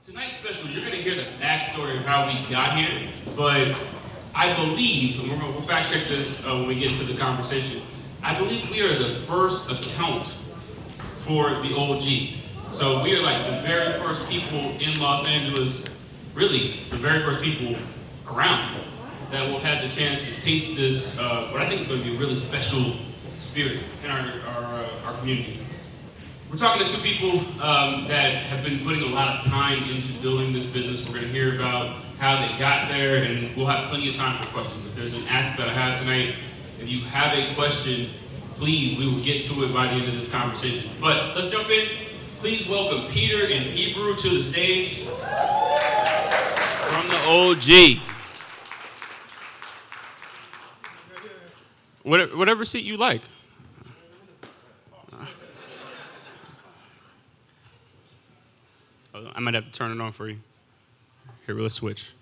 Tonight's special, you're going to hear the backstory of how we got here, but I believe, and we'll fact check this when we get into the conversation, I believe we are the first account for the OG. So we are like the very first people in Los Angeles, really the very first people around that will have the chance to taste this, what I think is going to be a really special spirit in our community. We're talking to two people that have been putting a lot of time into building this business. We're going to hear about how they got there, and we'll have plenty of time for questions. If there's an ask that I have tonight, if you have a question, please, we will get to it by the end of this conversation. But let's jump in. Please welcome Peter and Hebru to the stage from the OG. Whatever seat you like. I might have to turn it on for you. Here, let's switch.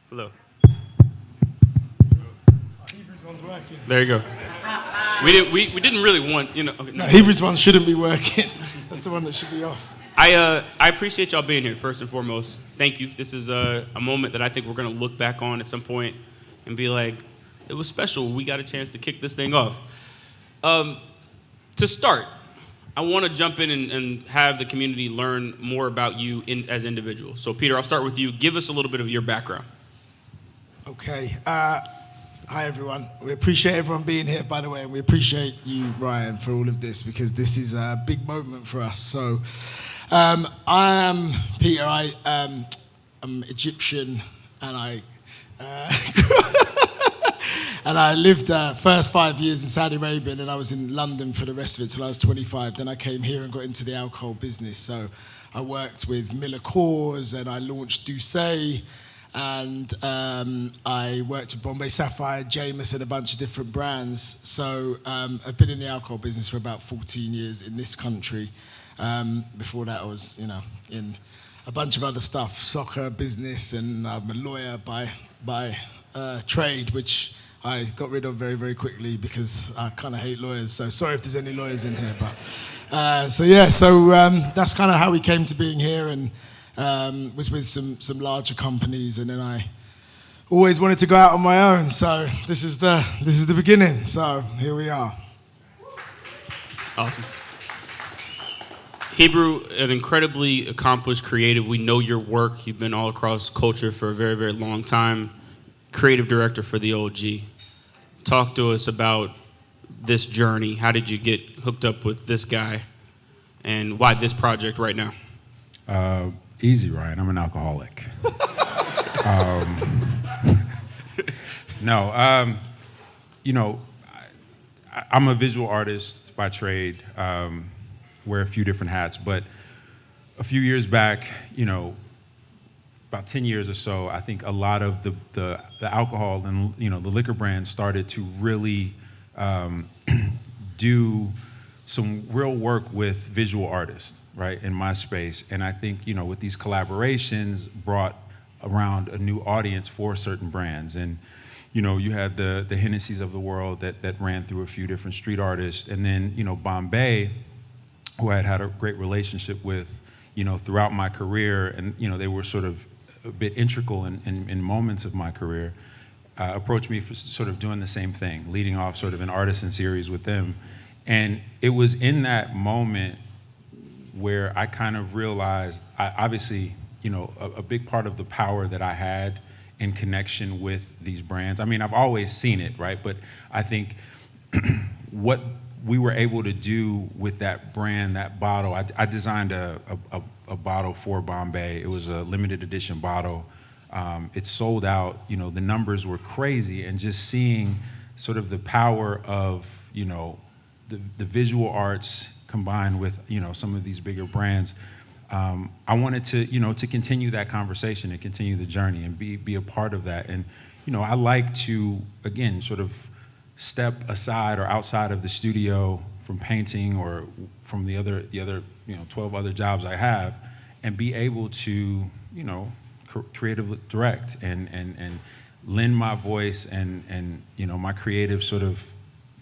Hello. Hebru's one's working. There you go. We didn't really want, you know. Okay, No, Hebru's one shouldn't be working. That's the one that should be off. I appreciate y'all being here, first and foremost. Thank you. This is a moment that I think we're going to look back on at some point and be like, it was special. We got a chance to kick this thing off. To start, I want to jump in and have the community learn more about you as individuals. So, Peter, I'll start with you. Give us a little bit of your background. Okay. Hi, everyone. We appreciate everyone being here, by the way, and we appreciate you, Ryan, for all of this, because this is a big moment for us. So, I am Peter. I'm Egyptian, and I lived first 5 years in Saudi Arabia, and then I was in London for the rest of it till I was 25. Then I came here and got into the alcohol business. So I worked with Miller Coors, and I launched Doucet, and I worked with Bombay Sapphire, Jameson, a bunch of different brands. So I've been in the alcohol business for about 14 years in this country. Before that, I was, in a bunch of other stuff, soccer, business, and I'm a lawyer by trade, which I got rid of very, very quickly because I kind of hate lawyers. So sorry if there's any lawyers in here, but that's kind of how we came to being here, and was with some larger companies, and then I always wanted to go out on my own. So this is the beginning. So here we are. Awesome. Hebru, an incredibly accomplished creative. We know your work. You've been all across culture for a very, very long time. Creative director for the OG. Talk to us about this journey. How did you get hooked up with this guy, and why this project right now? Easy, Ryan. I'm an alcoholic. I'm a visual artist by trade. Wear a few different hats, but a few years back, about 10 years or so, I think a lot of the alcohol and the liquor brands started to really do some real work with visual artists, right, in my space. And I think with these collaborations brought around a new audience for certain brands. And you had the Hennessy's of the world that ran through a few different street artists, and then Bombay, who I had a great relationship with throughout my career, and they were sort of a bit integral in moments of my career, approached me for sort of doing the same thing, leading off sort of an artisan series with them. And it was in that moment where I kind of realized, obviously, a big part of the power that I had in connection with these brands. I mean, I've always seen it, right? But I think what we were able to do with that brand, that bottle, I designed a bottle for Bombay. It was a limited edition bottle. It sold out. The numbers were crazy, and just seeing sort of the power of the visual arts combined with some of these bigger brands. I wanted to continue that conversation and continue the journey and be a part of that. And I like to, again, sort of step aside or outside of the studio from painting or from the other 12 other jobs I have, and be able to creatively direct and lend my voice and my creative sort of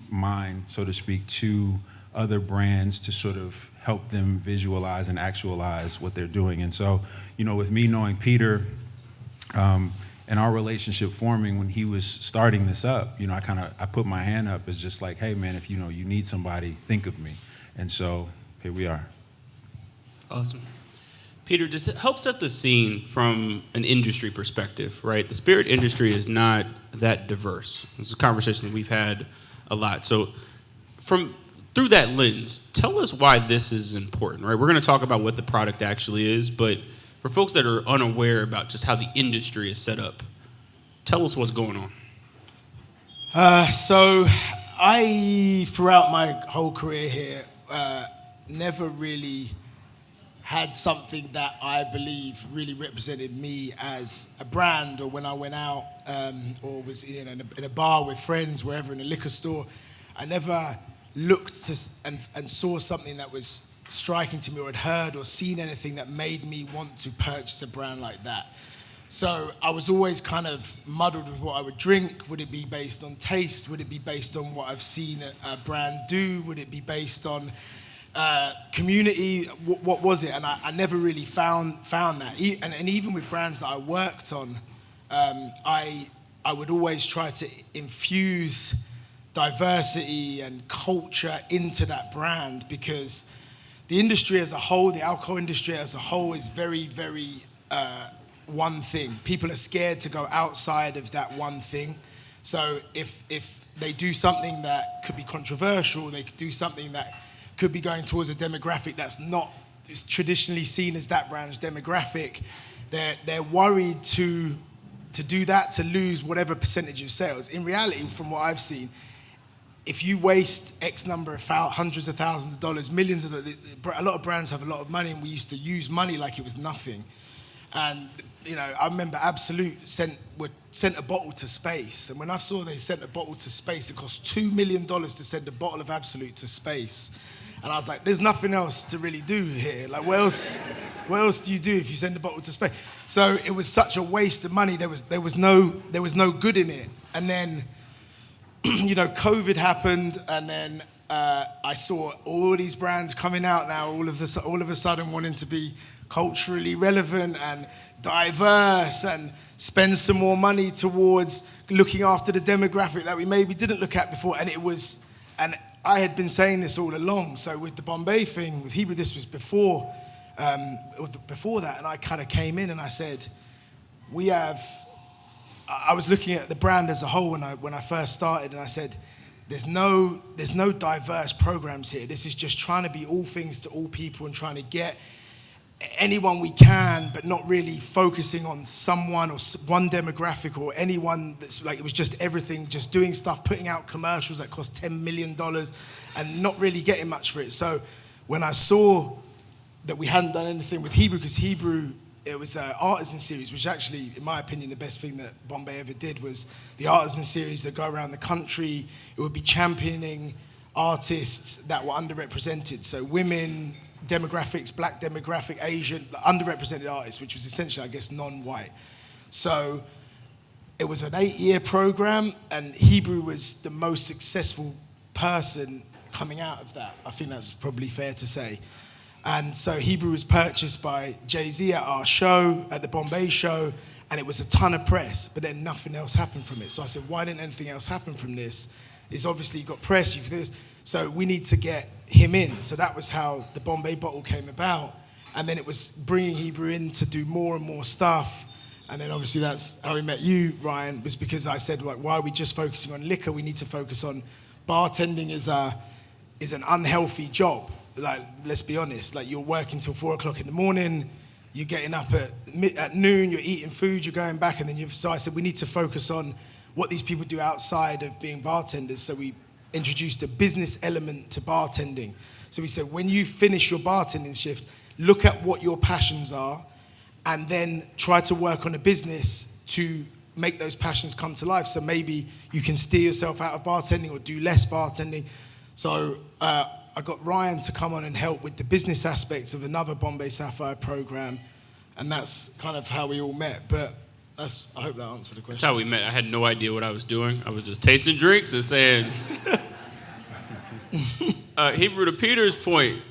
mind, so to speak, to other brands to sort of help them visualize and actualize what they're doing. And so, with me knowing Peter, and our relationship forming when he was starting this up, I put my hand up as just like, hey man, if you need somebody, think of me. And so here we are. Awesome. Peter, just help set the scene from an industry perspective, right? The spirit industry is not that diverse. It's a conversation that we've had a lot. So through that lens, tell us why this is important, right? We're going to talk about what the product actually is, but for folks that are unaware about just how the industry is set up, tell us what's going on. So I, throughout my whole career here, never really had something that I believe really represented me as a brand, or when I went out or was in a bar with friends, wherever, in a liquor store. I never looked and saw something that was striking to me, or had heard or seen anything that made me want to purchase a brand like that. So I was always kind of muddled with what I would drink. Would it be based on taste? Would it be based on what I've seen a brand do? Would it be based on community? What was it? And I never really found that. And even with brands that I worked on, I would always try to infuse diversity and culture into that brand, because the industry as a whole, the alcohol industry as a whole, is very, very one thing. People are scared to go outside of that one thing. So if they do something that could be controversial, they could do something that could be going towards a demographic that's not traditionally seen as that brand's demographic, they're worried to do that, to lose whatever percentage of sales. In reality, from what I've seen, if you waste X number of hundreds of thousands of dollars, millions of dollars, a lot of brands have a lot of money, and we used to use money like it was nothing. And I remember Absolute sent a bottle to space, and when I saw they sent a bottle to space, it cost $2 million to send a bottle of Absolute to space. And I was like, there's nothing else to really do here. Like, what else do you do if you send a bottle to space? So it was such a waste of money. There was no good in it. And then COVID happened, and then I saw all these brands coming out now, all of a sudden wanting to be culturally relevant and diverse and spend some more money towards looking after the demographic that we maybe didn't look at before. And I had been saying this all along. So with the Bombay thing, with Hebru, this was before that, and I kind of came in and I said, I was looking at the brand as a whole when I first started, and I said, there's no diverse programs here. This is just trying to be all things to all people and trying to get anyone we can, but not really focusing on someone or one demographic or anyone. That's like, it was just everything, just doing stuff, putting out commercials that cost $10 million and not really getting much for it. So when I saw that we hadn't done anything with Hebru, because Hebru, it was an artisan series, which actually, in my opinion, the best thing that Bombay ever did was the artisan series that go around the country. It would be championing artists that were underrepresented. So women, demographics, black demographic, Asian, underrepresented artists, which was essentially, I guess, non-white. So it was an 8-year program, and Hebru was the most successful person coming out of that. I think that's probably fair to say. And so Hebru was purchased by Jay-Z at our show, at the Bombay show, and it was a ton of press, but then nothing else happened from it. So I said, why didn't anything else happen from this? It's obviously got press, you've this, so we need to get him in. So that was how the Bombay bottle came about. And then it was bringing Hebru in to do more and more stuff. And then obviously that's how we met you, Ryan, was because I said, like, why are we just focusing on liquor? We need to focus on bartending is an unhealthy job. Like, let's be honest, like, you're working till 4 o'clock in the morning, you're getting up at noon, you're eating food, you're going back, and then so I said, we need to focus on what these people do outside of being bartenders. So we introduced a business element to bartending. So we said, when you finish your bartending shift, look at what your passions are, and then try to work on a business to make those passions come to life. So maybe you can steer yourself out of bartending or do less bartending. So I got Ryan to come on and help with the business aspects of another Bombay Sapphire program, and that's kind of how we all met. But I hope that answered the question. That's how we met. I had no idea what I was doing. I was just tasting drinks and saying, Hebru, to Peter's point,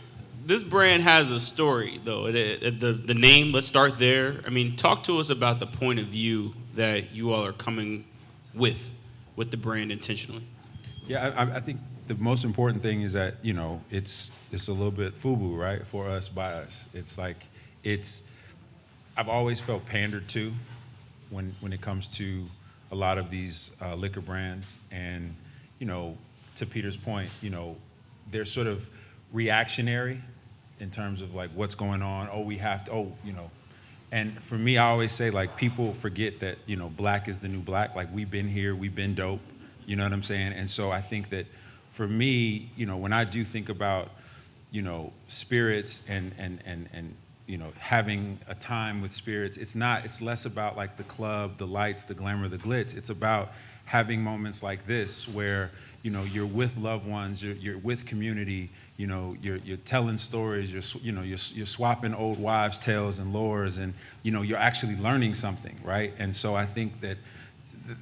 This brand has a story, though. The name, let's start there. I mean, talk to us about the point of view that you all are coming with the brand intentionally. Yeah, I think the most important thing is that, it's a little bit FUBU, right? For us, by us. I've always felt pandered to when it comes to a lot of these liquor brands. And, to Peter's point, they're sort of reactionary in terms of like what's going on. Oh, we have to, And for me, I always say, like, people forget that, black is the new black. Like, we've been here, we've been dope. You know what I'm saying? And so I think that for me, when I do think about, spirits and having a time with spirits, it's less about like the club, the lights, the glamour, the glitz. It's about having moments like this where, you're with loved ones, you're with community, you're telling stories, you're swapping old wives' tales and lores, and, you're actually learning something, right? And so I think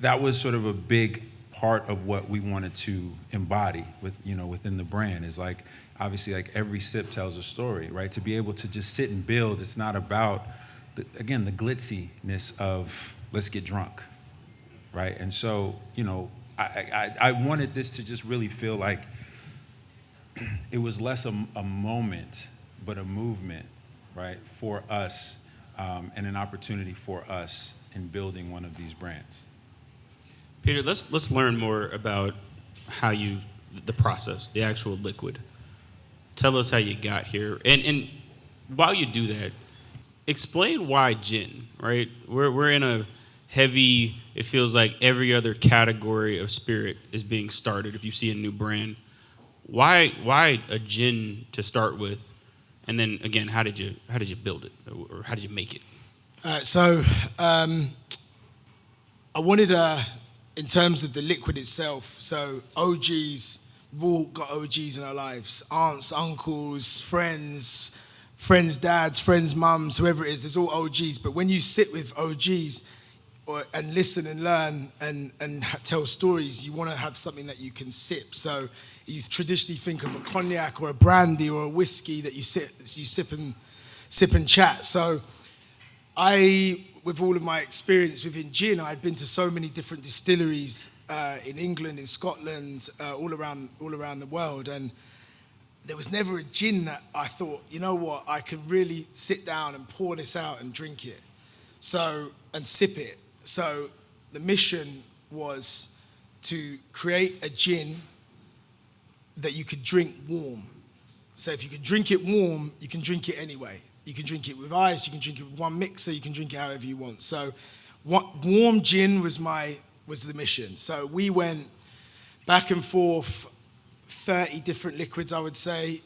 that was sort of a big part of what we wanted to embody within the brand, is like, obviously, like, every sip tells a story, right? To be able to just sit and build, it's not about, the glitziness of let's get drunk, right? And so, I wanted this to just really feel like it was less a moment, but a movement, right, for us, and an opportunity for us in building one of these brands. Peter, let's learn more about how the process, the actual liquid. Tell us how you got here, and while you do that, explain why gin. Right, we're in a heavy. It feels like every other category of spirit is being started. If you see a new brand, why a gin to start with, and then again, how did you build it, or how did you make it? I wanted in terms of the liquid itself. So OGs. We've all got OGs in our lives, aunts, uncles, friends, dads, friends, mums, whoever it is, there's all OGs. But when you sit with OGs and listen and learn and tell stories, you want to have something that you can sip. So you traditionally think of a cognac or a brandy or a whiskey that you sip and chat. So with all of my experience within gin, I'd been to so many different distilleries in England, in Scotland, all around the world, and there was never a gin that I thought, you know what, I can really sit down and pour this out and drink it, and sip it. So the mission was to create a gin that you could drink warm. So if you could drink it warm, you can drink it anyway. You can drink it with ice, you can drink it with one mixer, you can drink it however you want. So warm gin was the mission. So we went back and forth, 30 different liquids, I would say.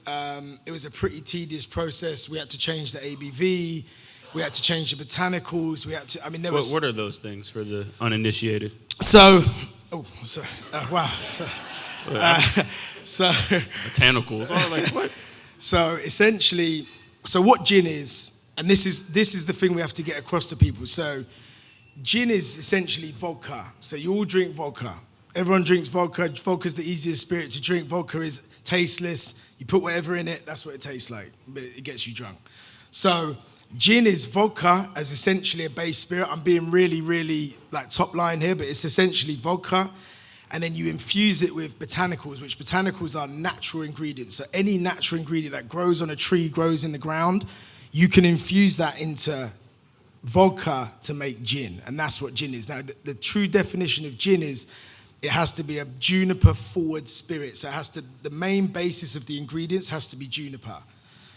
It was a pretty tedious process. We had to change the ABV. We had to change the botanicals. What are those things for the uninitiated? Wow. Botanicals. Oh, like what? So essentially, what gin is, and this is the thing we have to get across to people. So gin is essentially vodka. So you all drink vodka. Everyone drinks vodka. Vodka's the easiest spirit to drink. Vodka is tasteless. You put whatever in it, that's what it tastes like, but it gets you drunk. So gin is vodka as essentially a base spirit. I'm being really, really like top line here, but it's essentially vodka. And then you infuse it with botanicals, which botanicals are natural ingredients. So any natural ingredient that grows on a tree, grows in the ground, you can infuse that into vodka to make gin, and that's what gin is. Now, the true definition of gin is it has to be a juniper-forward spirit. So the main basis of the ingredients has to be juniper.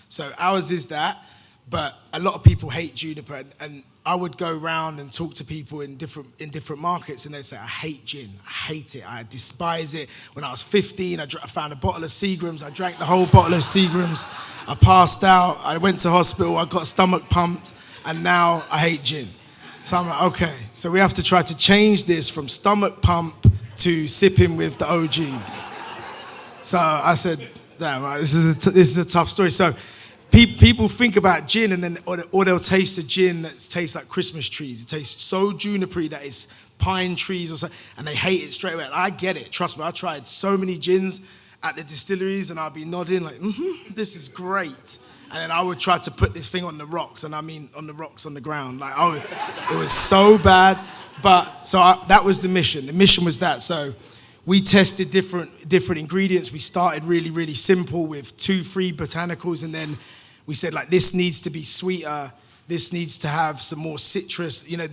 So ours is that, but a lot of people hate juniper, and I would go around and talk to people in different markets, and they'd say, I hate gin, I hate it, I despise it. When I was 15, I found a bottle of Seagram's, I drank the whole bottle of Seagram's, I passed out, I went to hospital, I got stomach pumped, and now I hate gin. So I'm like, okay, so we have to try to change this from stomach pump to sipping with the OGs. So I said, damn, this is a tough story. So people think about gin, and then or they'll taste a gin that tastes like Christmas trees. It tastes so junipery that it's pine trees or something, and they hate it straight away. And I get it, trust me, I tried so many gins, at the distilleries, and I'd be nodding like, this is great. And then I would try to put this thing on the rocks, and I mean on the rocks on the ground. Like, it was so bad. But that was the mission. The mission was that. So we tested different ingredients. We started really, really simple with 2 free botanicals, and then we said, like, this needs to be sweeter. This needs to have some more citrus. You know,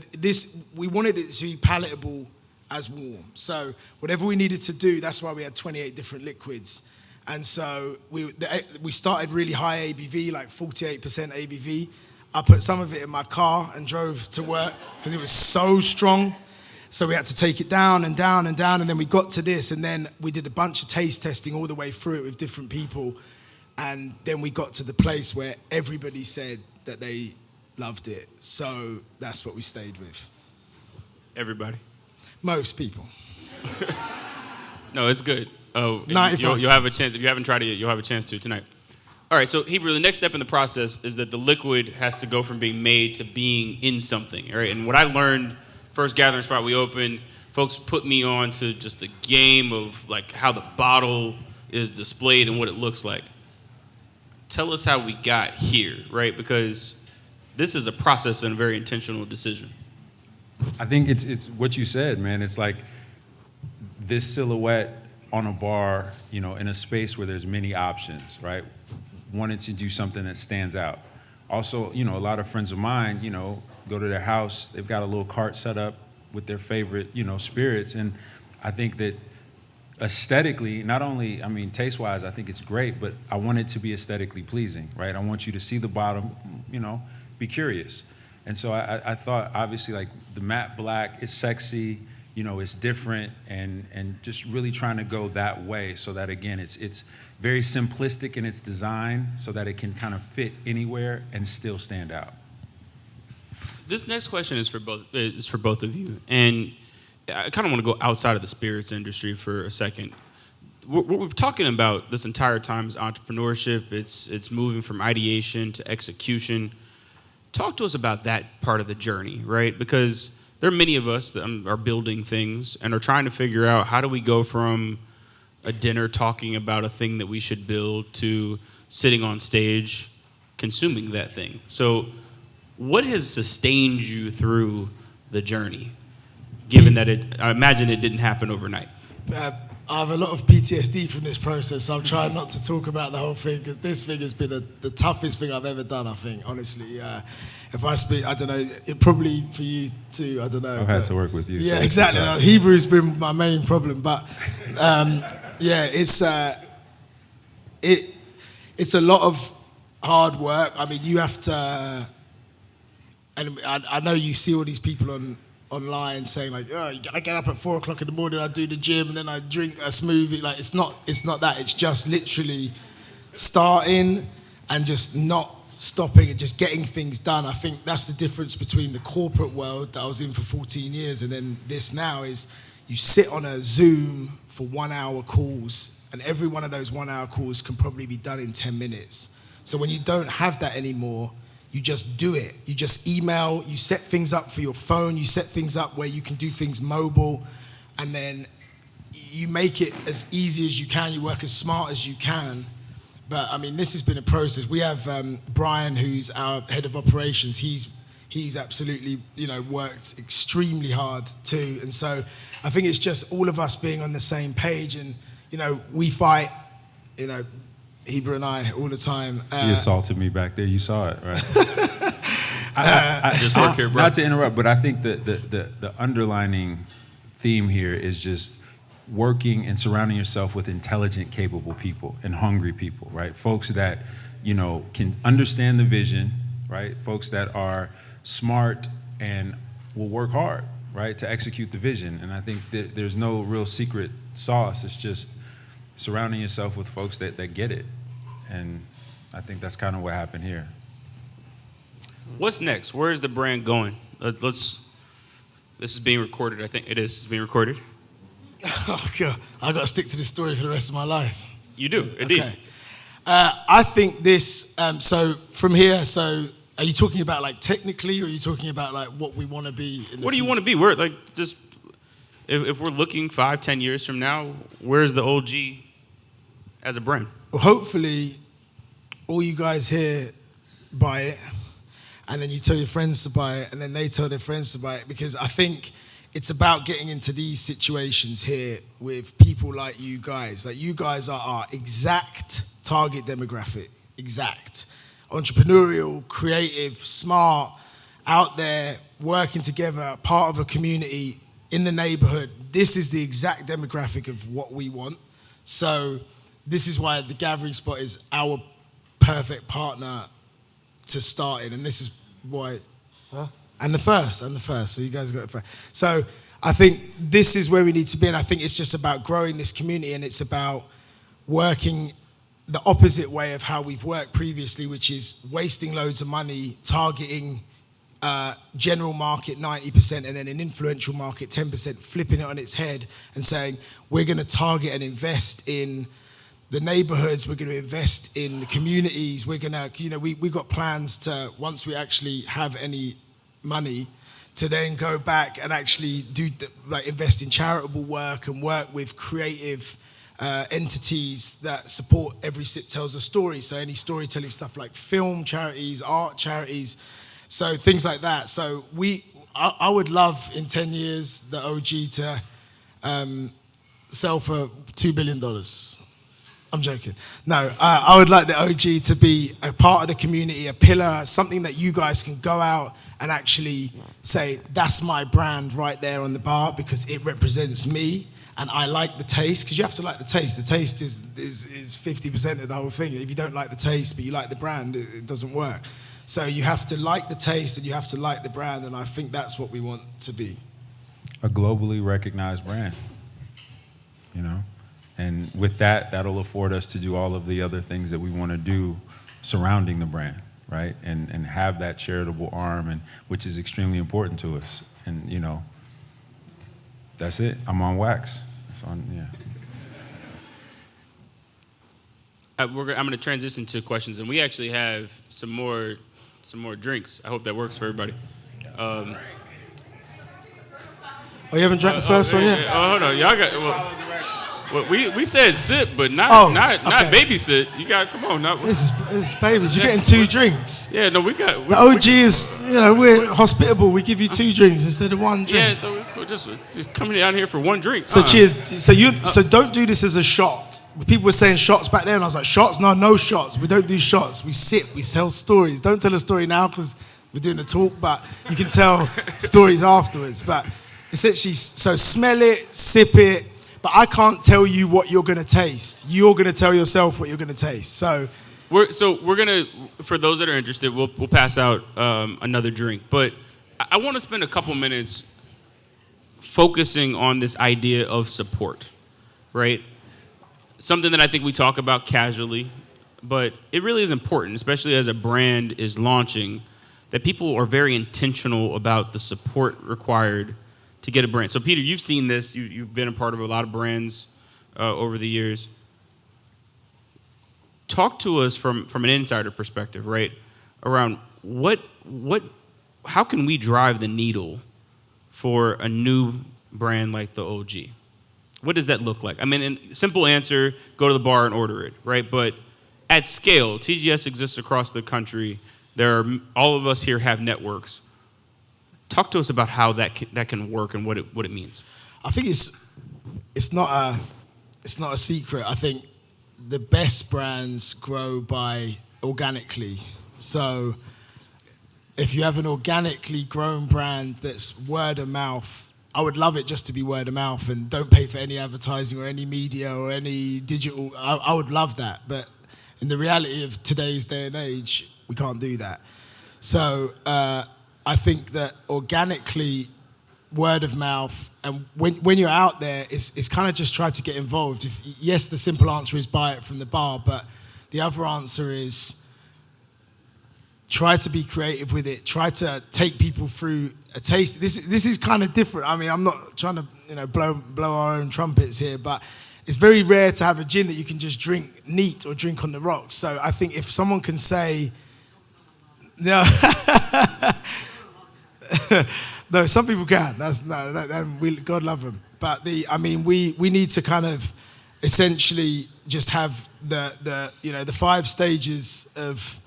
we wanted it to be palatable as warm. So whatever we needed to do, that's why we had 28 different liquids. And so we started really high ABV, like 48% ABV. I put some of it in my car and drove to work because it was so strong. So we had to take it down and down and down, and then we got to this, and then we did a bunch of taste testing all the way through it with different people. And then we got to the place where everybody said that they loved it. So that's what we stayed with. Everybody? Most people. No, it's good. Oh, 95. You'll have a chance. If you haven't tried it yet, you'll have a chance to tonight. All right, so Hebru, the next step in the process is that the liquid has to go from being made to being in something, all right? And what I learned, first gathering spot we opened, folks put me on to just the game of like how the bottle is displayed and what it looks like. Tell us how we got here, right? Because this is a process and a very intentional decision. I think it's what you said, man. It's like this silhouette on a bar, you know, in a space where there's many options, right? Wanted to do something that stands out. Also, you know, a lot of friends of mine, you know, go to their house, they've got a little cart set up with their favorite, you know, spirits. And I think that aesthetically, not only, I mean, taste-wise, I think it's great, but I want it to be aesthetically pleasing, right? I want you to see the bottom, you know, be curious. And so I thought, obviously, like the matte black is sexy, you know, it's different, and just really trying to go that way so that, again, it's very simplistic in its design so that it can kind of fit anywhere and still stand out. This next question is for both of you, and I kind of want to go outside of the spirits industry for a second. What we're talking about this entire time is entrepreneurship. It's moving from ideation to execution. Talk to us about that part of the journey, right? Because there are many of us that are building things and are trying to figure out how do we go from a dinner talking about a thing that we should build to sitting on stage consuming that thing. So what has sustained you through the journey, given that I imagine it didn't happen overnight? I have a lot of PTSD from this process, so I'm trying not to talk about the whole thing, because this thing has been the toughest thing I've ever done, I think, honestly. If I speak, I don't know, it probably for you too, I don't know. I've had to work with you. Yeah, so exactly. Hebru's been my main problem, but yeah, it's a lot of hard work. I mean, you have to, and I know you see all these people online saying like, oh, I get up at 4 o'clock in the morning, I do the gym, and then I drink a smoothie. Like, it's not that. It's just literally starting and just not stopping and just getting things done. I think that's the difference between the corporate world that I was in for 14 years and then this now is you sit on a Zoom for 1 hour calls, and every one of those 1 hour calls can probably be done in 10 minutes. So when you don't have that anymore, you just do it. You just email, you set things up for your phone, you set things up where you can do things mobile, and then you make it as easy as you can, you work as smart as you can. But I mean, this has been a process. We have Brian, who's our head of operations. He's absolutely, you know, worked extremely hard too. And so I think it's just all of us being on the same page, and, you know, we fight, you know, Hebru and I all the time. He assaulted me back there. You saw it, right? I just work here, bro. Not to interrupt, but I think that the underlining theme here is just working and surrounding yourself with intelligent, capable people and hungry people, right? Folks that, you know, can understand the vision, right? Folks that are smart and will work hard, right, to execute the vision. And I think that there's no real secret sauce. It's just surrounding yourself with folks that get it. And I think that's kind of what happened here. What's next? Where is the brand going? This is being recorded, I think it is. It's being recorded. Oh, God. I've got to stick to this story for the rest of my life. You do, indeed. Okay. I think this, so from here, so are you talking about like technically, or are you talking about like what we want to be in the What do you future? want to be? We're like, just, if we're looking 5-10 years from now, where's the OG as a brand? Well, hopefully, all you guys here buy it, and then you tell your friends to buy it, and then they tell their friends to buy it, because I think it's about getting into these situations here with people like you guys. Like, you guys are our exact target demographic, exact. Entrepreneurial, creative, smart, out there, working together, part of a community in the neighborhood. This is the exact demographic of what we want. So this is why the Gathering Spot is our perfect partner to start in, and this is why, and the first, so you guys got it first. So I think this is where we need to be, and I think it's just about growing this community, and it's about working the opposite way of how we've worked previously, which is wasting loads of money, targeting general market 90% and then an influential market 10%, flipping it on its head and saying, we're going to target and invest in the neighborhoods, we're going to invest in the communities, we're going to, we've got plans to, once we actually have any money, to then go back and actually invest in charitable work and work with creative entities that support Every Sip Tells a Story. So any storytelling stuff like film charities, art charities, so things like that. So I would love in 10 years the OG to sell for $2 billion. I'm joking. No, I would like the OG to be a part of the community, a pillar, something that you guys can go out and actually say, that's my brand right there on the bar because it represents me and I like the taste, because you have to like the taste. The taste is 50% of the whole thing. If you don't like the taste but you like the brand, it doesn't work. So you have to like the taste and you have to like the brand, and I think that's what we want to be. A globally recognized brand, And with that, that'll afford us to do all of the other things that we want to do surrounding the brand, right? And have that charitable arm, and which is extremely important to us. And, that's it. I'm on wax. It's on, yeah. I'm going to transition to questions, and we actually have some more drinks. I hope that works for everybody. Oh, you haven't drank the first one yet? Oh, hold on. Y'all got... Well, we said sip, but not babysit. You got come on now. This is babies. You're getting 2 drinks. Yeah, no, we got. The OG is, we're hospitable. We give you 2 drinks instead of 1 drink. Yeah, no, we're just coming down here for 1 drink. So cheers. So don't do this as a shot. People were saying shots back there, and I was like, shots? No shots. We don't do shots. We sip. We tell stories. Don't tell a story now because we're doing a talk, but you can tell stories afterwards. But essentially, so smell it, sip it. But I can't tell you what you're going to taste. You're going to tell yourself what you're going to taste. So we're going to, for those that are interested, we'll pass out another drink. But I want to spend a couple minutes focusing on this idea of support, right? Something that I think we talk about casually, but it really is important, especially as a brand is launching, that people are very intentional about the support required to get a brand. So Peter, you've seen this. You've been a part of a lot of brands over the years. Talk to us from an insider perspective, right? Around how can we drive the needle for a new brand like the OG? What does that look like? I mean, simple answer, go to the bar and order it, right? But at scale, TGS exists across the country. All of us here have networks. Talk to us about how that can work and what it means. I think it's not a secret. I think the best brands grow by organically. So if you have an organically grown brand that's word of mouth, I would love it just to be word of mouth and don't pay for any advertising or any media or any digital. I would love that, but in the reality of today's day and age, we can't do that. So I think that organically, word of mouth, and when you're out there, it's kind of just try to get involved. Yes, the simple answer is buy it from the bar, but the other answer is try to be creative with it. Try to take people through a taste. This is kind of different. I mean, I'm not trying to blow our own trumpets here, but it's very rare to have a gin that you can just drink neat or drink on the rocks. So I think if someone can say, no. No, some people can. God love them. But we need to kind of essentially just have the 5 stages of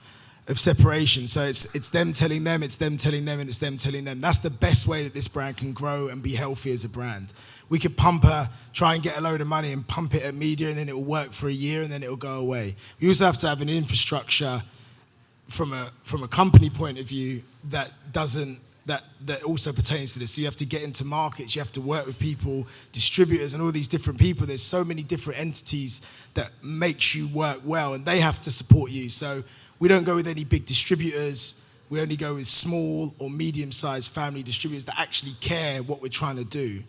separation. So it's them telling them, it's them telling them, and it's them telling them. That's the best way that this brand can grow and be healthy as a brand. We could try and get a load of money and pump it at media, and then it will work for a year, and then it will go away. We also have to have an infrastructure from a company point of view that also pertains to this. So you have to get into markets, you have to work with people, distributors, and all these different people. There's so many different entities that makes you work well, and they have to support you. So we don't go with any big distributors. We only go with small or medium-sized family distributors that actually care what we're trying to do,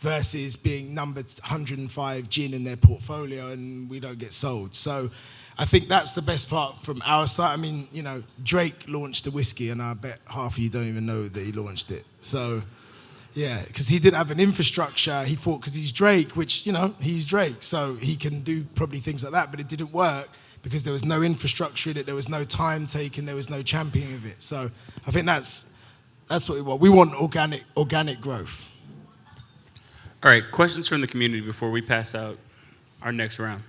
versus being number 105 gin in their portfolio and we don't get sold. So I think that's the best part from our side. I mean, Drake launched a whiskey, and I bet half of you don't even know that he launched it. So, yeah, because he didn't have an infrastructure. He thought because he's Drake, which, he's Drake, so he can do probably things like that, but it didn't work because there was no infrastructure in it, there was no time taken, there was no championing of it. So I think that's what we want. We want organic growth. All right, questions from the community before we pass out our next round.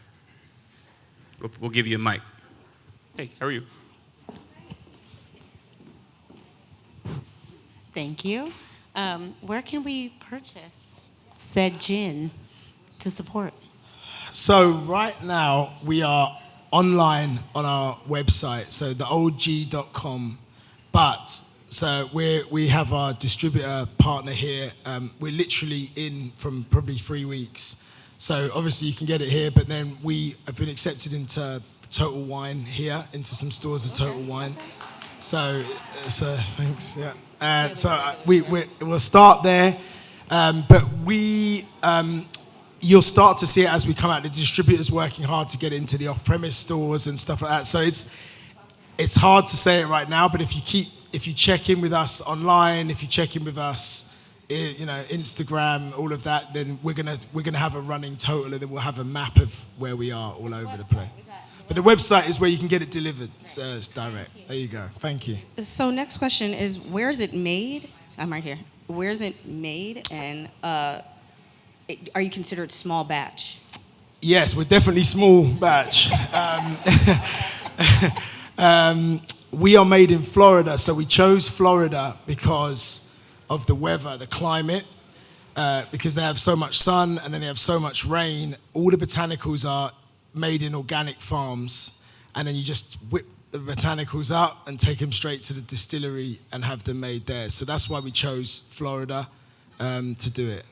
We'll give you a mic. Hey, how are you? Thank you. Where can we purchase said gin to support? So right now we are online on our website, so theoldg.com. But so we have our distributor partner here. We're literally in from probably 3 weeks. So obviously you can get it here, but then we have been accepted into Total Wine here, into some stores of Total Wine. So thanks, yeah. We'll start there, but you'll start to see it as we come out. The distributor's working hard to get into the off-premise stores and stuff like that. So it's hard to say it right now, but if you check in with us online, if you check in with us, Instagram, all of that, then we're gonna have a running total, and then we'll have a map of where we are all over the place. But the website is where you can get it delivered. So it's direct. There you go. Thank you. So next question is, where is it made? I'm right here. Where is it made, and are you considered small batch? Yes, we're definitely small batch. We are made in Florida, so we chose Florida because of the weather, the climate, because they have so much sun and then they have so much rain. All the botanicals are made in organic farms, and then you just whip the botanicals up and take them straight to the distillery and have them made there. So that's why we chose Florida to do it.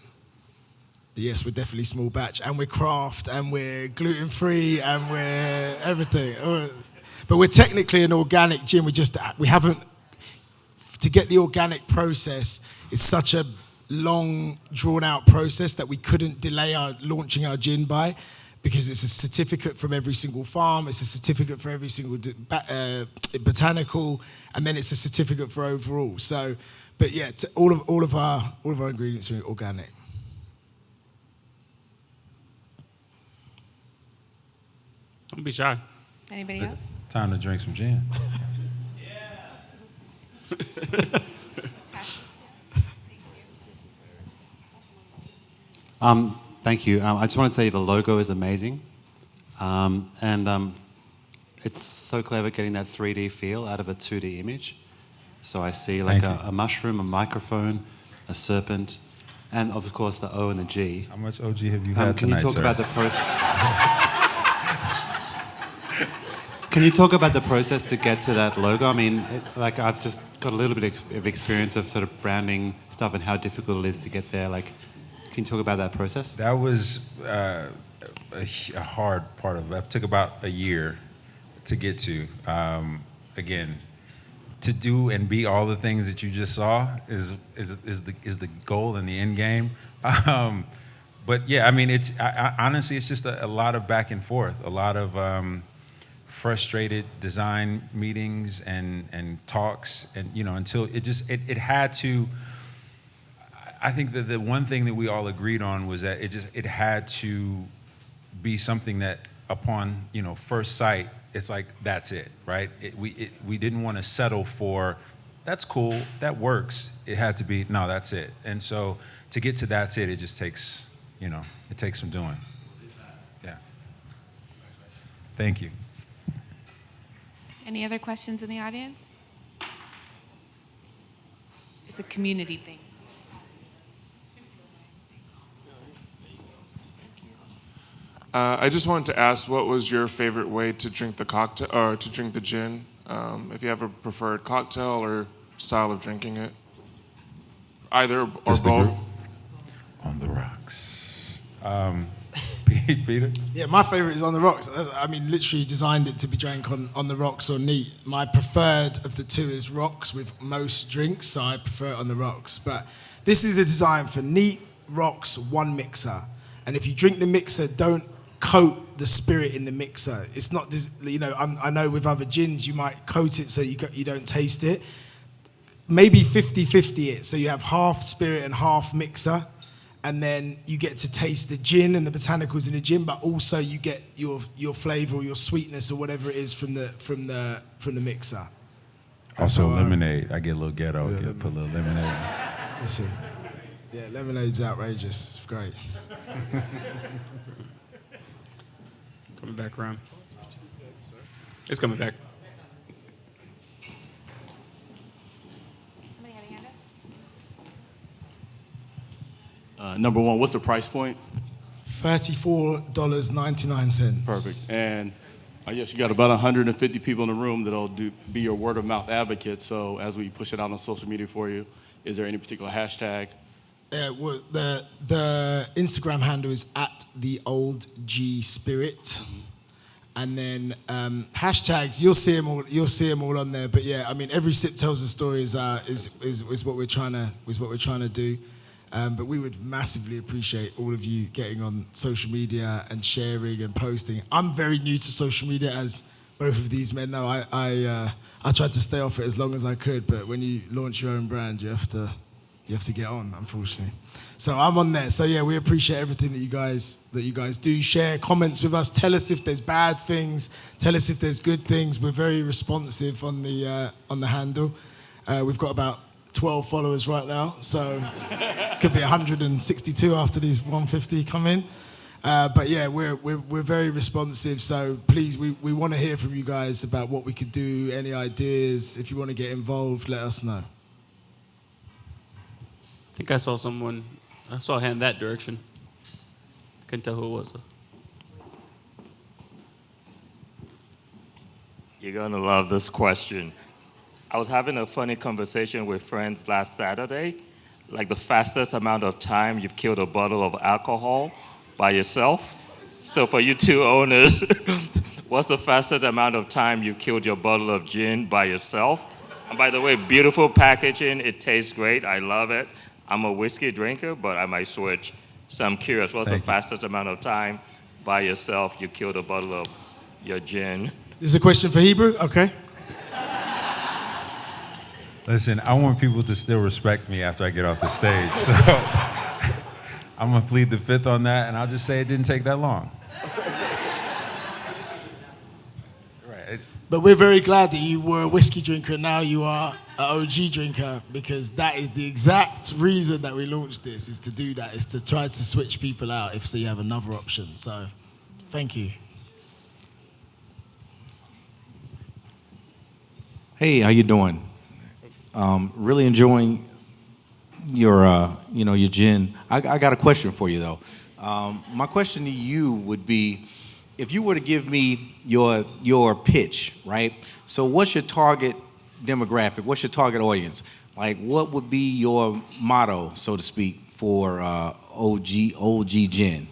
But yes, we're definitely small batch, and we're craft, and we're gluten-free, and we're everything. But we're technically an organic gin. We haven't, to get the organic process, it's such a long, drawn-out process that we couldn't delay launching our gin by, because it's a certificate from every single farm, it's a certificate for every single botanical, and then it's a certificate for overall. So, but yeah, all of our ingredients are organic. Don't be shy. Anybody else? Time to drink some gin. Thank you. I just want to say the logo is amazing. It's so clever getting that 3D feel out of a 2D image. So I see like a mushroom, a microphone, a serpent, and of course the O and the G. How much OG have you had Can tonight, you talk sir? about the process? Can you talk about the process to get to that logo? I mean, I've just got a little bit of experience of sort of branding stuff and how difficult it is to get there. Can you talk about that process? That was a hard part of it. It took about a year to get to. Again, to do and be all the things that you just saw is the goal and the end game. But yeah, I mean, honestly, it's just a lot of back and forth, a lot of frustrated design meetings and talks, and until it had to. I think that the one thing that we all agreed on was that it had to be something that upon first sight, it's like that's it, right? We didn't want to settle for that's cool, that works. It had to be no, that's it. And so to get to that's it just takes it takes some doing. Yeah. Thank you. Any other questions in the audience? It's a community thing. I just wanted to ask, what was your favorite way to drink the cocktail, or to drink the gin? If you have a preferred cocktail or style of drinking it, either or Just the both. group? On the rocks. Peter? Yeah, my favorite is on the rocks. I mean, literally designed it to be drank on the rocks or neat. My preferred of the two is rocks with most drinks, so I prefer it on the rocks. But this is a design for neat, rocks, one mixer. And if you drink the mixer, don't coat the spirit in the mixer. It's not, I know with other gins, you might coat it so you don't taste it. Maybe 50-50 it, so you have half spirit and half mixer. And then you get to taste the gin and the botanicals in the gin, but also you get your flavor or your sweetness or whatever it is from the mixer. Also lemonade. I get a little ghetto. Yeah, Put a little lemonade. Listen, yeah, lemonade's outrageous. It's great. Coming back around. It's coming back. Somebody had a hand up? Number one, what's the price point? $34.99. Perfect. And I guess you got about 150 people in the room that'll be your word of mouth advocate. So as we push it out on social media for you, is there any particular hashtag? Well, the Instagram handle is @theoldgspirit, and then hashtags. You'll see them all on there. But yeah, I mean, every sip tells a story is what we're trying to do. But we would massively appreciate all of you getting on social media and sharing and posting. I'm very new to social media, as both of these men know. I tried to stay off it as long as I could, but when you launch your own brand, you have to get on, unfortunately. So I'm on there. So yeah, we appreciate everything that you guys do. Share comments with us. Tell us if there's bad things. Tell us if there's good things. We're very responsive on the handle. We've got about 12 followers right now, so could be 162 after these 150 come in. But yeah, we're very responsive. So please, we want to hear from you guys about what we could do. Any ideas? If you want to get involved, let us know. I think I saw someone. I saw a hand that direction. Couldn't tell who it was. You're going to love this question. I was having a funny conversation with friends last Saturday. Like the fastest amount of time you've killed a bottle of alcohol by yourself. So for you two owners, what's the fastest amount of time you've killed your bottle of gin by yourself? And by the way, beautiful packaging. It tastes great. I love it. I'm a whiskey drinker, but I might switch. So I'm curious, what's the fastest amount of time by yourself you killed a bottle of your gin? This is a question for Hebru? Okay. Listen, I want people to still respect me after I get off the stage. So I'm going to plead the fifth on that, and I'll just say it didn't take that long. Right. But we're very glad that you were a whiskey drinker and now you are an OG drinker, because that is the exact reason that we launched this, is to do that, is to try to switch people out if so you have another option. So thank you. Hey, how you doing? Really enjoying your gin. I got a question for you though. My question to you would be, if you were to give me your pitch, right? So what's your target demographic? What's your target audience? Like, what would be your motto, so to speak, for OG gin?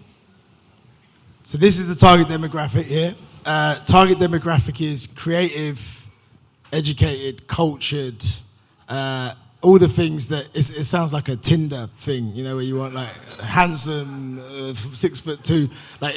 So this is the target demographic here. Target demographic is creative, educated, cultured, all the things that it sounds like a Tinder thing, you know, where you want like handsome, 6'2", like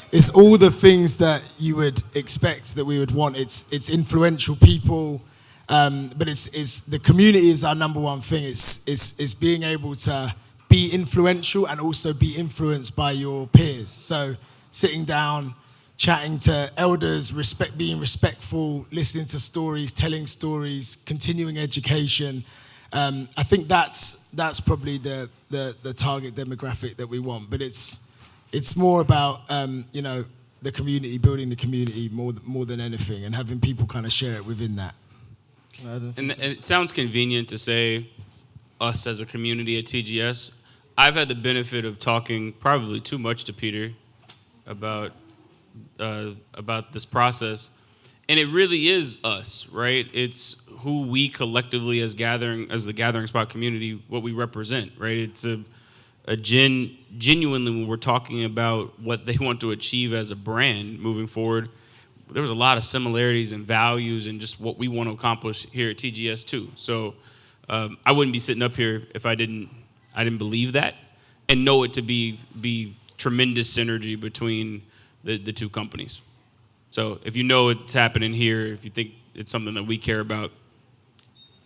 it's all the things that you would expect that we would want. It's influential people, but it's the community is our number one thing. It's being able to be influential and also be influenced by your peers. So sitting down, chatting to elders, being respectful, listening to stories, telling stories, continuing education. I think that's probably the target demographic that we want. But it's more about the community, building the community more than anything, and having people kind of share it within that. And it sounds convenient to say us as a community at TGS. I've had the benefit of talking probably too much to Peter about this process, and it really is us, right? It's who we collectively as the Gathering Spot community, what we represent, right? It's genuinely, when we're talking about what they want to achieve as a brand moving forward, there was a lot of similarities and values and just what we want to accomplish here at TGS too. So I wouldn't be sitting up here if I didn't believe that and know it to be tremendous synergy between the two companies. So if you know it's happening here, if you think it's something that we care about,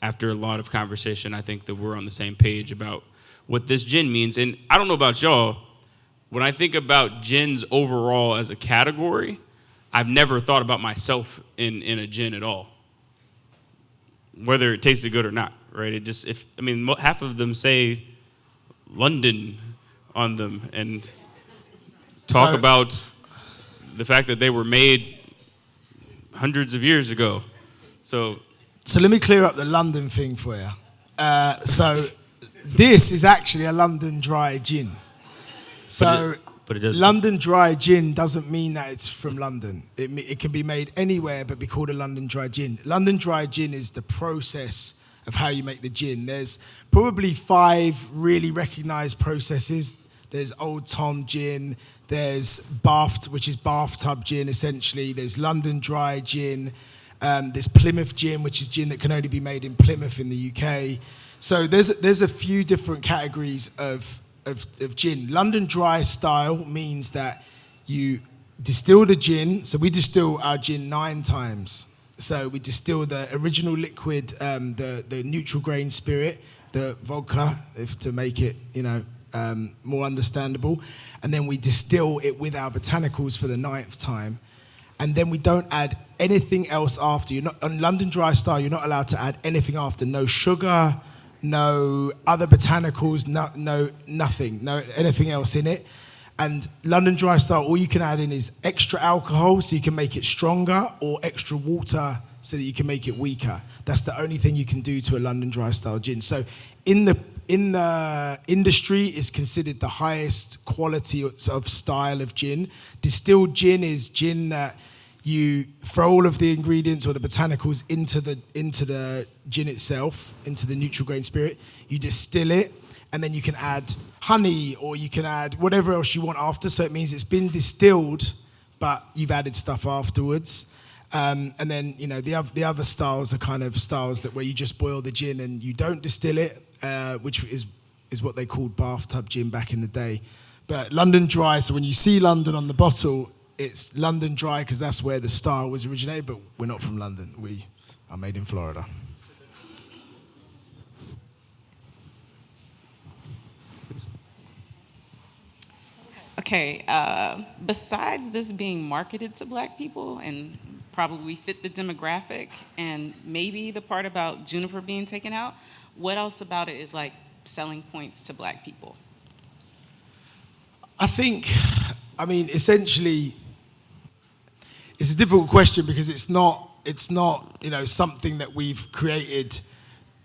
after a lot of conversation, I think that we're on the same page about what this gin means. And I don't know about y'all, when I think about gins overall as a category, I've never thought about myself in a gin at all, whether it tasted good or not, right? It just, half of them say London on them and talk about the fact that they were made hundreds of years ago. So let me clear up the London thing for you. This is actually a London dry gin. So but it doesn't. London dry gin doesn't mean that it's from London. It can be made anywhere but be called a London dry gin. London dry gin is the process of how you make the gin. There's probably 5 really recognized processes. There's Old Tom gin, there's which is bathtub gin essentially, there's London dry gin, there's Plymouth gin, which is gin that can only be made in Plymouth in the UK. So there's a few different categories of gin. London dry style means that you distill the gin. So we distill our gin 9 times. So we distill the original liquid, the neutral grain spirit, the vodka, to make it more understandable, and then we distill it with our botanicals for the 9th time, and then we don't add anything else after. On London dry style, you're not allowed to add anything after. No sugar, no other botanicals, nothing, no anything else in it. And London dry style, all you can add in is extra alcohol, so you can make it stronger, or extra water, so that you can make it weaker. That's the only thing you can do to a London dry style gin. So in the industry, is considered the highest quality of style of gin. Distilled gin is gin that you throw all of the ingredients or the botanicals into the gin itself, into the neutral grain spirit. You distill it, and then you can add honey, or you can add whatever else you want after. So it means it's been distilled, but you've added stuff afterwards. And then the other styles are kind of styles where you just boil the gin and you don't distill it, which is what they called bathtub gin back in the day. But London dry, so when you see London on the bottle, it's London dry because that's where the style was originated, but we're not from London. We are made in Florida. Okay, besides this being marketed to Black people and probably fit the demographic, and maybe the part about juniper being taken out, what else about it is like selling points to Black people? Essentially, it's a difficult question because it's not something that we've created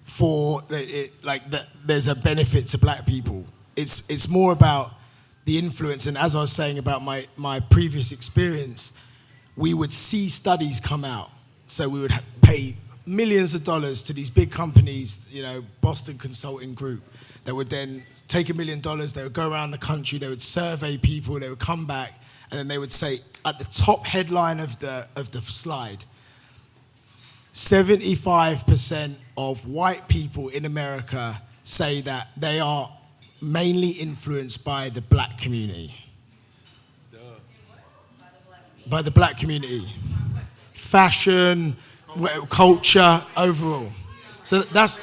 for that there's a benefit to Black people. It's more about the influence, and as I was saying about my previous experience, we would see studies come out. So we would pay millions of dollars to these big companies, Boston Consulting Group, that would then take $1 million, they would go around the country, they would survey people, they would come back, and then they would say, at the top headline of the slide, 75% of white people in America say that they are mainly influenced by the Black community. By the Black community. Fashion, culture, overall. So that's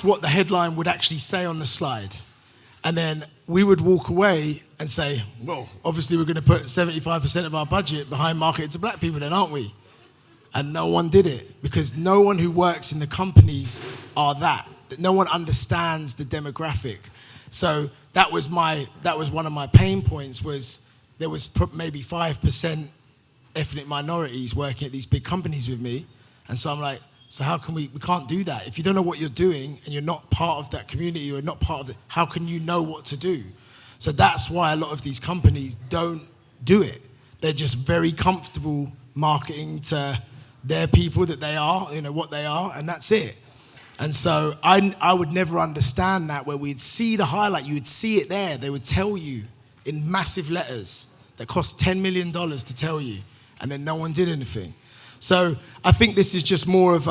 what the headline would actually say on the slide. And then we would walk away and say, well, obviously we're going to put 75% of our budget behind marketing to Black people then, aren't we? And no one did it, because no one who works in the companies are that. No one understands the demographic. So that was one of my pain points, was there was maybe 5% ethnic minorities working at these big companies with me. And so I'm like, so how can we can't do that. If you don't know what you're doing and you're not part of that community or not part of it, how can you know what to do? So that's why a lot of these companies don't do it. They're just very comfortable marketing to their people that they are, what they are, and that's it. And so I would never understand that, where we'd see the highlight, you would see it there. They would tell you in massive letters that cost $10 million to tell you, and then no one did anything. So I think this is just more of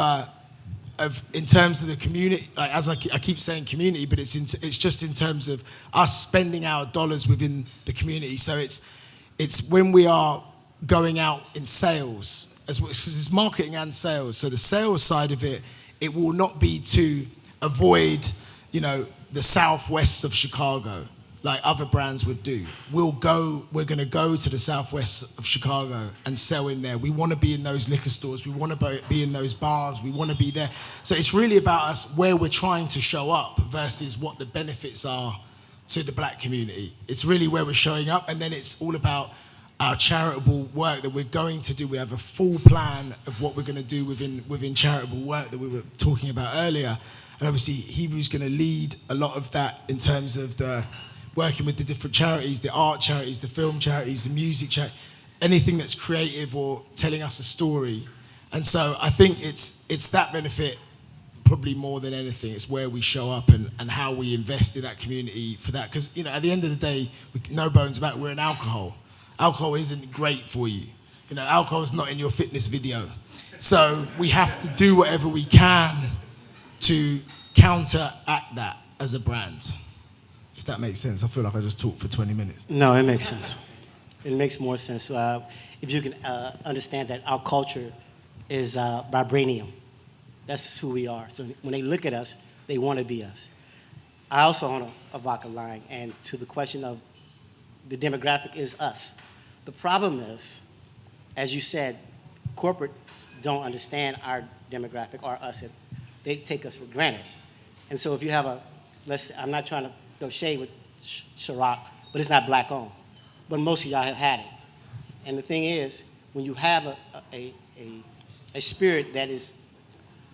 in terms of the community, like, as I keep saying community, but it's just in terms of us spending our dollars within the community. So it's when we are going out in sales, as well, because it's marketing and sales. So the sales side of it will not be to avoid, the southwest of Chicago, like other brands would do. We're going to go to the southwest of Chicago and sell in there. We want to be in those liquor stores. We want to be in those bars. We want to be there. So it's really about us, where we're trying to show up versus what the benefits are to the black community. It's really where we're showing up, and then it's all about our charitable work that we're going to do. We have a full plan of what we're going to do within charitable work that we were talking about earlier. And obviously, Hebru's going to lead a lot of that in terms of the working with the different charities, the art charities, the film charities, the music charities, anything that's creative or telling us a story. And so I think it's that benefit probably more than anything. It's where we show up and how we invest in that community for that. Because, at the end of the day, no bones about it, we're in alcohol. Alcohol isn't great for you. Alcohol is not in your fitness video. So we have to do whatever we can to counteract that as a brand. If that makes sense. I feel like I just talked for 20 minutes. No, it makes sense. It makes more sense. If you can understand that our culture is vibranium. That's who we are. So when they look at us, they want to be us. I also own a vodka line, and to the question of the demographic is us. The problem is, as you said, corporates don't understand our demographic or us. They take us for granted. And so if you have I'm not trying to throw shade with Ciroc, but it's not black owned. But most of y'all have had it. And the thing is, when you have a spirit that is,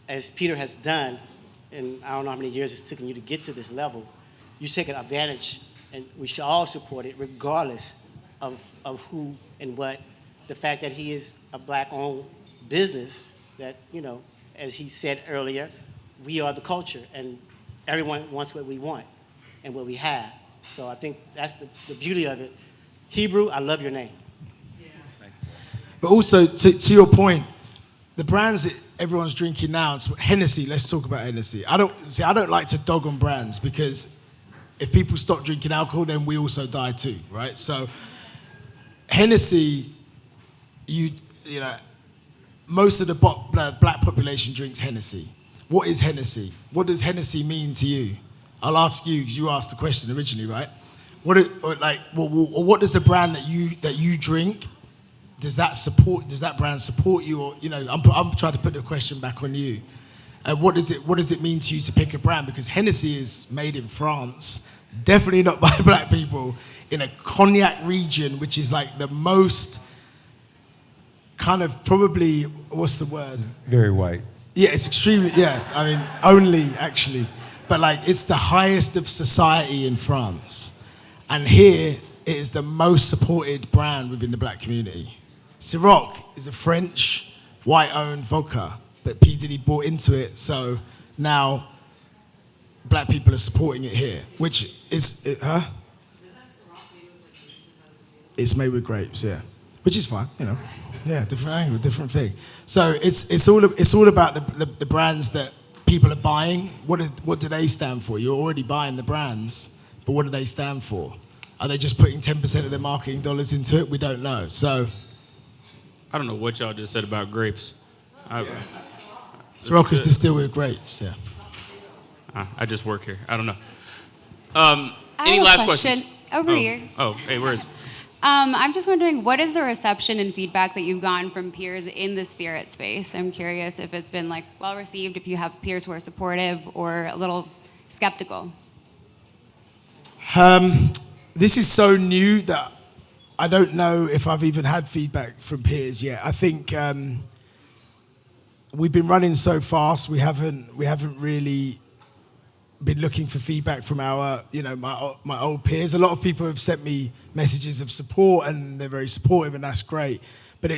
as Peter has done, and I don't know how many years it's taken you to get to this level, you take advantage, and we should all support it regardless of who and what. The fact that he is a black-owned business, that, as he said earlier, we are the culture, and everyone wants what we want and what we have. So I think that's the beauty of it. Hebru, I love your name. Yeah. But also, to your point, the brands that everyone's drinking now, Hennessy, let's talk about Hennessy. I don't like to dog on brands, because if people stop drinking alcohol, then we also die too, right? So Hennessy, most of the black population drinks Hennessy. What is Hennessy? What does Hennessy mean to you? I'll ask you, because you asked the question originally, right? What does the brand that you drink, does that brand support you? Or, I'm trying to put the question back on you. And what does it mean to you to pick a brand? Because Hennessy is made in France, definitely not by black people, in a cognac region, which is like the most kind of probably, what's the word? Very white. Yeah, it's extremely, only actually. But it's the highest of society in France. And here, it is the most supported brand within the black community. Ciroc is a French, white-owned vodka, but P. Diddy bought into it, so now black people are supporting it here, which is, It's made with grapes, yeah. Which is fine, Yeah, different angle, different thing. So it's all about the brands that people are buying. What do they stand for? You're already buying the brands, but what do they stand for? Are they just putting 10% of their marketing dollars into it? We don't know. So I don't know what y'all just said about grapes. Ciroc is distilled with grapes, yeah. I just work here. I don't know. Any last questions? Over here. Oh, hey, where is it? I'm just wondering, what is the reception and feedback that you've gotten from peers in the spirit space? I'm curious if it's been well received, if you have peers who are supportive or a little skeptical. This is so new that I don't know if I've even had feedback from peers yet. I think we've been running so fast. We haven't really been looking for feedback from our, my old peers. A lot of people have sent me messages of support, and they're very supportive, and that's great. But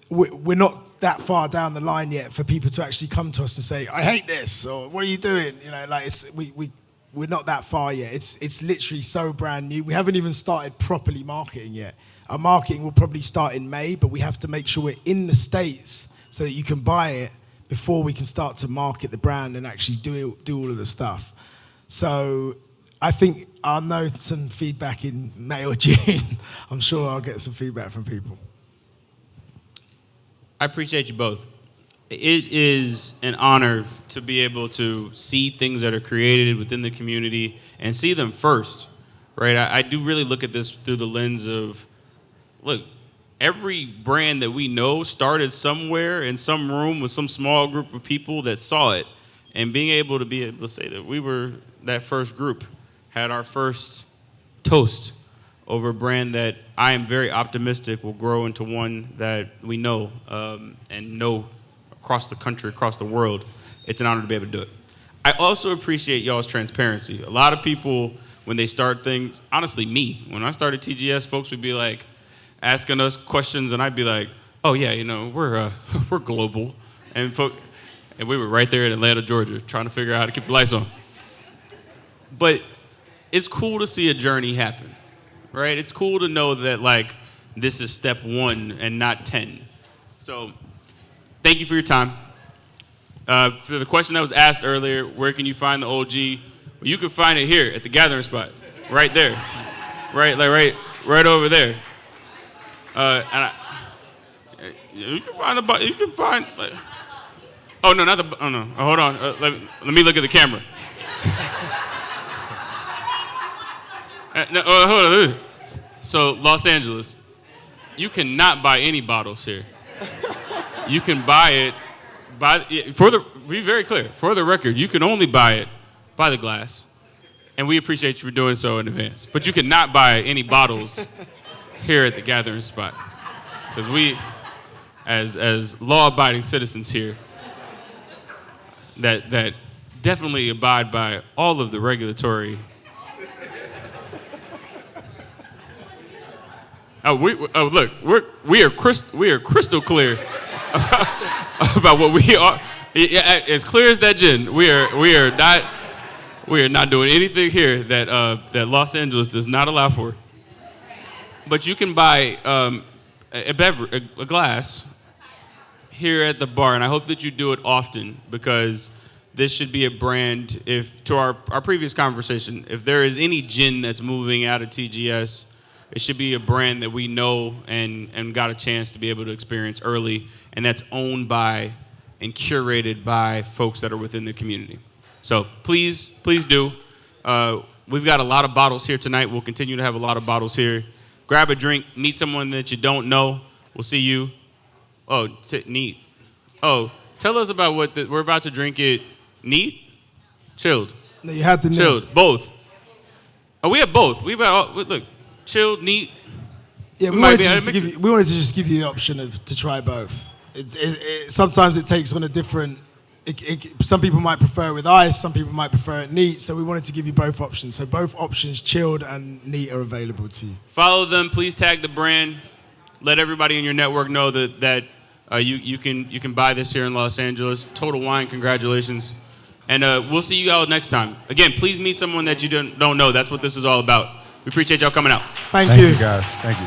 we're not that far down the line yet for people to actually come to us and say, "I hate this," or "What are you doing?" We're not that far yet. It's literally so brand new. We haven't even started properly marketing yet. Our marketing will probably start in May, but we have to make sure we're in the States so that you can buy it before we can start to market the brand and actually do all of the stuff. So I think I'll know some feedback in May or June. I'm sure I'll get some feedback from people. I appreciate you both. It is an honor to be able to see things that are created within the community and see them first, right? I do really look at this through the lens of, look, every brand that we know started somewhere in some room with some small group of people that saw it, and being able to say that we were that first group, had our first toast over a brand that I am very optimistic will grow into one that we know and know across the country, across the world. It's an honor to be able to do it. I also appreciate y'all's transparency. A lot of people, when they start things, honestly me, when I started TGS, folks would be like, asking us questions, and I'd be like, "Oh yeah, we're global," and we were right there in Atlanta, Georgia, trying to figure out how to keep the lights on. But it's cool to see a journey happen, right? It's cool to know that this is step 1 and not 10. So, thank you for your time. For the question that was asked earlier, where can you find the OG? Well, you can find it here at the gathering spot, right there, right over there. You can find you can find. Oh no, not the. Oh no, hold on. Let me look at the camera. Hold on. So Los Angeles, you cannot buy any bottles here. You can buy it be very clear. For the record, you can only buy it by the glass, and we appreciate you for doing so in advance. But you cannot buy any bottles here at the gathering spot, because we, as law-abiding citizens here, that definitely abide by all of the regulatory. Look, we are crystal clear about what we are. As clear as that gin, we are not doing anything here that Los Angeles does not allow for. But you can buy a glass here at the bar, and I hope that you do it often, because this should be a brand. To our previous conversation, if there is any gin that's moving out of TGS, it should be a brand that we know and got a chance to be able to experience early, and that's owned by and curated by folks that are within the community. So please do. We've got a lot of bottles here tonight. We'll continue to have a lot of bottles here. Grab a drink, meet someone that you don't know. We'll see you. Oh, neat. Oh, tell us about we're about to drink it. Neat? Chilled? No, you had the chilled. Both. Oh, we have both. We've got look, chilled, neat. Yeah, we wanted to just give you the option to try both. Sometimes it takes on a different. Some people might prefer it with ice, some people might prefer it neat, so we wanted to give you both options. So both options, chilled and neat, are available to you. Follow them, please tag the brand. Let everybody in your network know that you can buy this here in Los Angeles. Total Wine, congratulations. And we'll see you all next time. Again, please meet someone that you don't know. That's what this is all about. We appreciate y'all coming out. Thank you guys. Thank you.